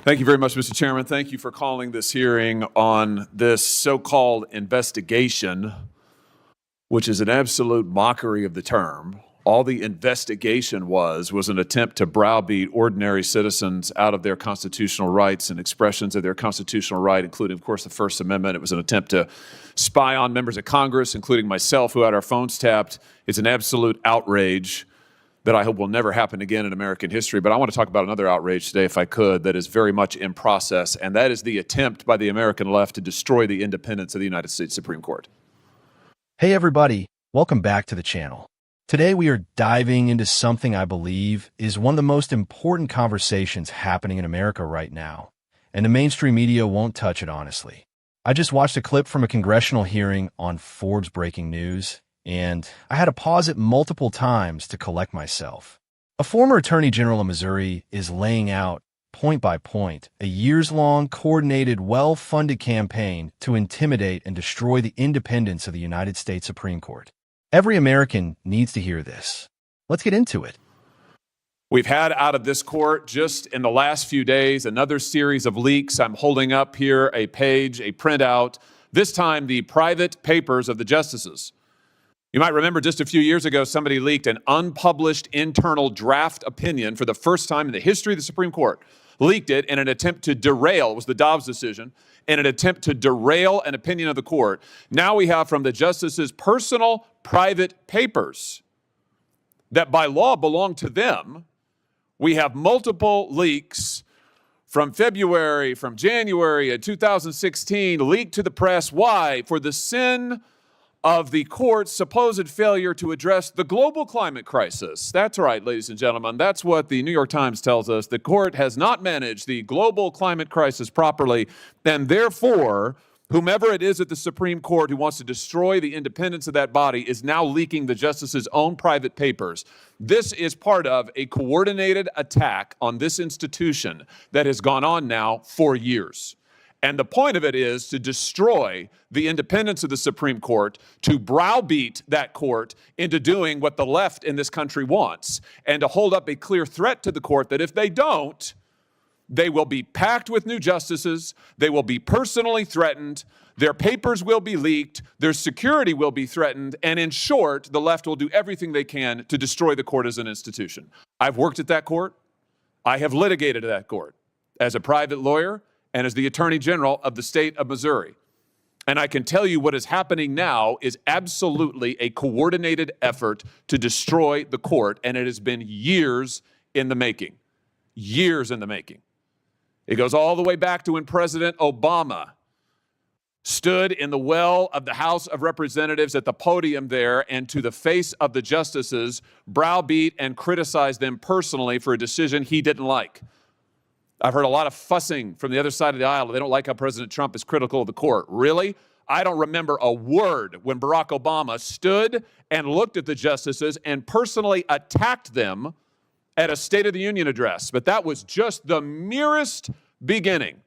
Thank you very much, Mr. Chairman. Thank you for calling this hearing on this so-called investigation, which is an absolute mockery of the term. All the investigation was an attempt to browbeat ordinary citizens out of their constitutional rights and expressions of their constitutional right, including, of course, the First Amendment. It was an attempt to spy on members of Congress, including myself, who had our phones tapped. It's an absolute outrage that I hope will never happen again in American history. But I want to talk about another outrage today, if I could, that is very much in process, and that is the attempt by the American left to destroy the independence of the United States Supreme Court. Hey everybody, welcome back to the channel. Today we are diving into something I believe is one of the most important conversations happening in America right now, and the mainstream media won't touch it honestly. I just watched a clip from a congressional hearing on Forbes breaking news, and I had to pause it multiple times to collect myself. A former Attorney General of Missouri is laying out, point by point, a years-long, coordinated, well-funded campaign to intimidate and destroy the independence of the United States Supreme Court. Every American needs to hear this. Let's get into it. We've had out of this court just in the last few days another series of leaks. I'm holding up here a page, a printout, this time the private papers of the justices. You might remember just a few years ago, somebody leaked an unpublished internal draft opinion for the first time in the history of the Supreme Court. Leaked it in an attempt to derail, it was the Dobbs decision, in an attempt to derail an opinion of the court. Now we have from the justices' personal private papers that by law belong to them. We have multiple leaks from February, from January of 2016, leaked to the press. Why? For the sin of the court's supposed failure to address the global climate crisis. That's right, ladies and gentlemen. That's what the New York Times tells us. The court has not managed the global climate crisis properly, and therefore, whomever it is at the Supreme Court who wants to destroy the independence of that body is now leaking the justices' own private papers. This is part of a coordinated attack on this institution that has gone on now for years. And the point of it is to destroy the independence of the Supreme Court, to browbeat that court into doing what the left in this country wants, and to hold up a clear threat to the court that if they don't, they will be packed with new justices, they will be personally threatened, their papers will be leaked, their security will be threatened, and in short, the left will do everything they can to destroy the court as an institution. I've worked at that court. I have litigated at that court as a private lawyer and as the Attorney General of the state of Missouri. And I can tell you what is happening now is absolutely a coordinated effort to destroy the court, and it has been years in the making. Years in the making. It goes all the way back to when President Obama stood in the well of the House of Representatives at the podium there and to the face of the justices browbeat and criticized them personally for a decision he didn't like. I've heard a lot of fussing from the other side of the aisle. They don't like how President Trump is critical of the court. Really? I don't remember a word when Barack Obama stood and looked at the justices and personally attacked them at a State of the Union address. But that was just the merest beginning.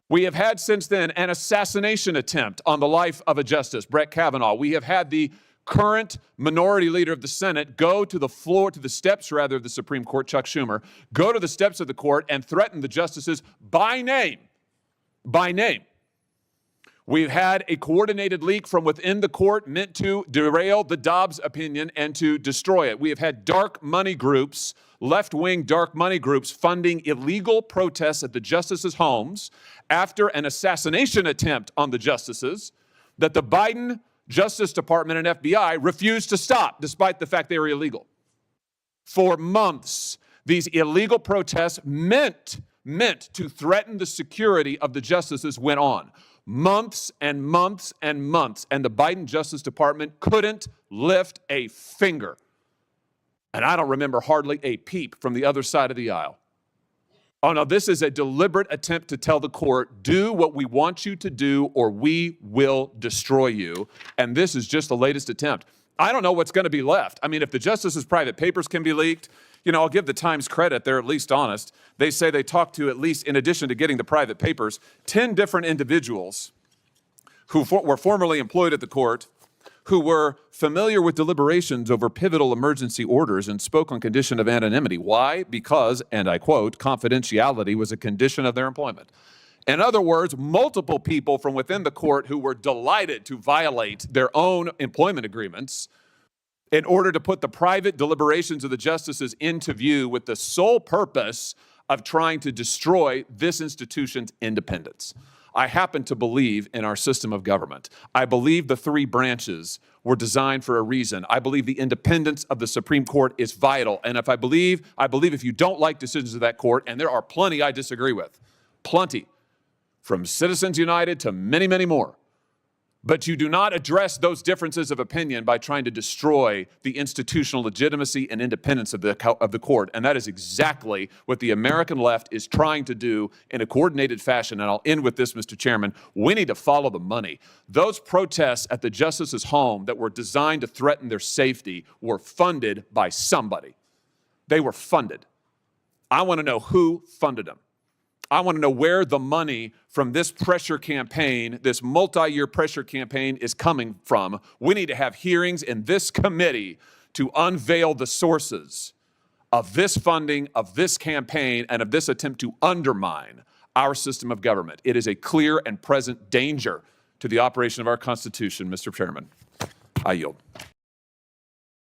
We have had since then an assassination attempt on the life of a justice, Brett Kavanaugh. We have had the current minority leader of the Senate go to the floor, to the steps rather of the Supreme Court, Chuck Schumer, go to the steps of the court and threaten the justices by name. By name. We've had a coordinated leak from within the court meant to derail the Dobbs opinion and to destroy it. We have had dark money groups, left-wing dark money groups funding illegal protests at the justices' homes after an assassination attempt on the justices that the Biden Justice Department and FBI refused to stop, despite the fact they were illegal. For months, these illegal protests meant to threaten the security of the justices went on. Months and months and months, and the Biden Justice Department couldn't lift a finger. And I don't remember hardly a peep from the other side of the aisle. Oh no, this is a deliberate attempt to tell the court, do what we want you to do or we will destroy you. And this is just the latest attempt. I don't know what's going to be left. I mean, if the justices' private papers can be leaked, you know, I'll give the Times credit. They're at least honest. They say they talked to, at least in addition to getting the private papers, 10 different individuals who were formerly employed at the court, who were familiar with deliberations over pivotal emergency orders and spoke on condition of anonymity. Why? Because, and I quote, confidentiality was a condition of their employment. In other words, multiple people from within the court who were delighted to violate their own employment agreements in order to put the private deliberations of the justices into view with the sole purpose of trying to destroy this institution's independence. I happen to believe in our system of government. I believe the three branches were designed for a reason. I believe the independence of the Supreme Court is vital. And I believe if you don't like decisions of that court, and there are plenty I disagree with, plenty, from Citizens United to many, many more, but you do not address those differences of opinion by trying to destroy the institutional legitimacy and independence of the court. And that is exactly what the American left is trying to do in a coordinated fashion. And I'll end with this, Mr. Chairman. We need to follow the money. Those protests at the justice's home that were designed to threaten their safety were funded by somebody. They were funded. I want to know who funded them. I want to know where the money from this pressure campaign, this multi-year pressure campaign, is coming from. We need to have hearings in this committee to unveil the sources of this funding, of this campaign, and of this attempt to undermine our system of government. It is a clear and present danger to the operation of our Constitution, Mr. Chairman. I yield.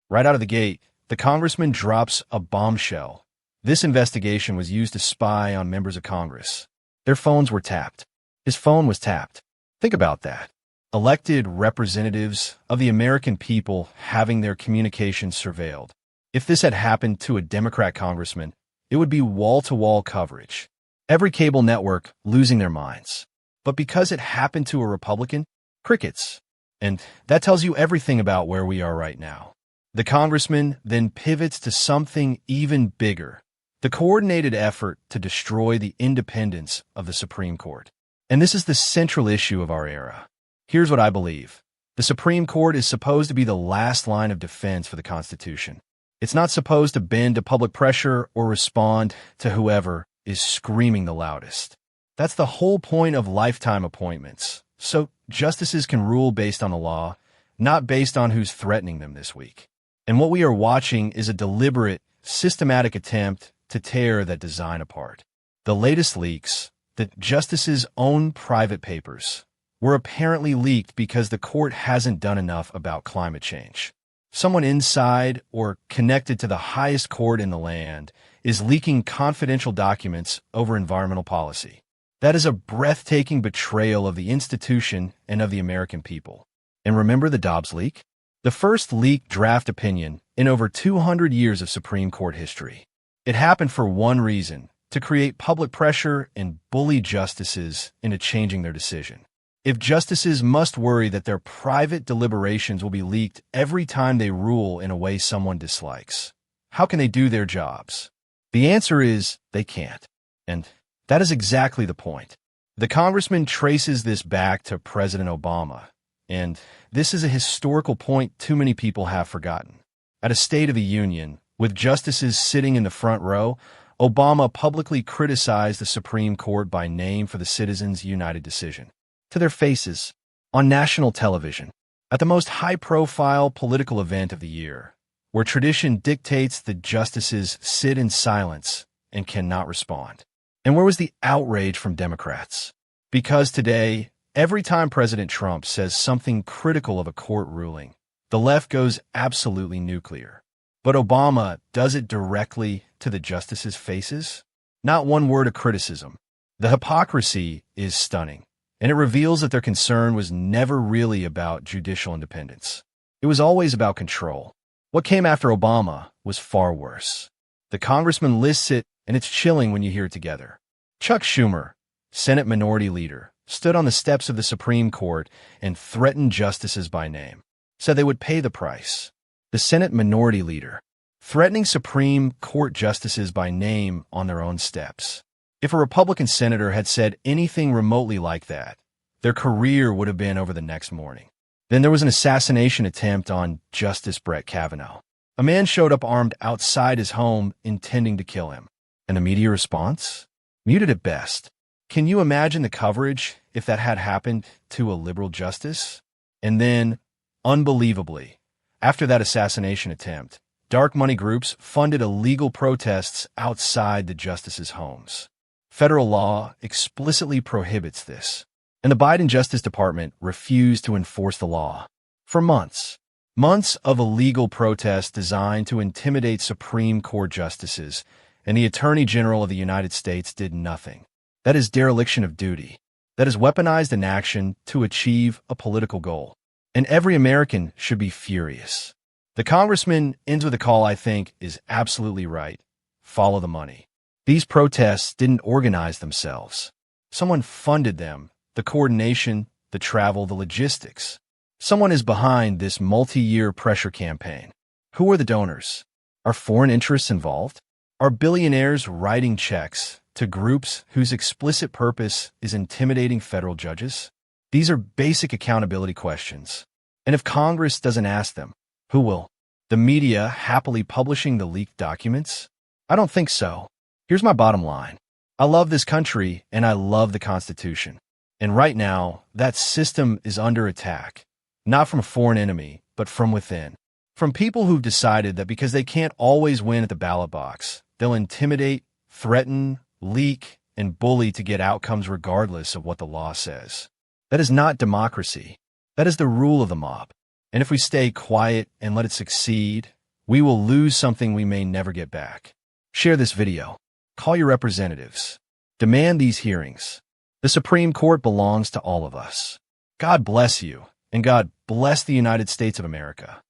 Right out of the gate, the congressman drops a bombshell. This investigation was used to spy on members of Congress. Their phones were tapped. His phone was tapped. Think about that. Elected representatives of the American people having their communications surveilled. If this had happened to a Democrat congressman, it would be wall-to-wall coverage. Every cable network losing their minds. But because it happened to a Republican, crickets. And that tells you everything about where we are right now. The congressman then pivots to something even bigger. The coordinated effort to destroy the independence of the Supreme Court. And this is the central issue of our era. Here's what I believe. The Supreme Court is supposed to be the last line of defense for the Constitution. It's not supposed to bend to public pressure or respond to whoever is screaming the loudest. That's the whole point of lifetime appointments. So justices can rule based on the law, not based on who's threatening them this week. And what we are watching is a deliberate, systematic attempt to tear that design apart. The latest leaks, the justices' own private papers, were apparently leaked because the court hasn't done enough about climate change. Someone inside or connected to the highest court in the land is leaking confidential documents over environmental policy. That is a breathtaking betrayal of the institution and of the American people. And remember the Dobbs leak? The first leaked draft opinion in over 200 years of Supreme Court history. It happened for one reason, to create public pressure and bully justices into changing their decision. If justices must worry that their private deliberations will be leaked every time they rule in a way someone dislikes, how can they do their jobs? The answer is they can't. And that is exactly the point. The congressman traces this back to President Obama. And this is a historical point too many people have forgotten. At a State of the Union, with justices sitting in the front row, Obama publicly criticized the Supreme Court by name for the Citizens United decision. To their faces, on national television, at the most high-profile political event of the year, where tradition dictates that justices sit in silence and cannot respond. And where was the outrage from Democrats? Because today, every time President Trump says something critical of a court ruling, the left goes absolutely nuclear. But Obama does it directly to the justices' faces? Not one word of criticism. The hypocrisy is stunning, and it reveals that their concern was never really about judicial independence. It was always about control. What came after Obama was far worse. The congressman lists it, and it's chilling when you hear it together. Chuck Schumer, Senate Minority Leader, stood on the steps of the Supreme Court and threatened justices by name, said they would pay the price. The Senate Minority Leader, threatening Supreme Court justices by name on their own steps. If a Republican senator had said anything remotely like that, their career would have been over the next morning. Then there was an assassination attempt on Justice Brett Kavanaugh. A man showed up armed outside his home, intending to kill him. And the media response? Muted at best. Can you imagine the coverage if that had happened to a liberal justice? And then, Unbelievably, after that assassination attempt, dark money groups funded illegal protests outside the justices' homes. Federal law explicitly prohibits this, and the Biden Justice Department refused to enforce the law. For months of illegal protests designed to intimidate Supreme Court justices, and the Attorney General of the United States did nothing. That is dereliction of duty. That is weaponized inaction to achieve a political goal. And every American should be furious. The congressman ends with a call I think is absolutely right. Follow the money. These protests didn't organize themselves. Someone funded them, the coordination, the travel, the logistics. Someone is behind this multi-year pressure campaign. Who are the donors? Are foreign interests involved? Are billionaires writing checks to groups whose explicit purpose is intimidating federal judges? These are basic accountability questions. And if Congress doesn't ask them, who will? The media happily publishing the leaked documents? I don't think so. Here's my bottom line. I love this country and I love the Constitution. And right now, that system is under attack. Not from a foreign enemy, but from within. From people who've decided that because they can't always win at the ballot box, they'll intimidate, threaten, leak, and bully to get outcomes regardless of what the law says. That is not democracy. That is the rule of the mob. And if we stay quiet and let it succeed, we will lose something we may never get back. Share this video. Call your representatives. Demand these hearings. The Supreme Court belongs to all of us. God bless you, and God bless the United States of America.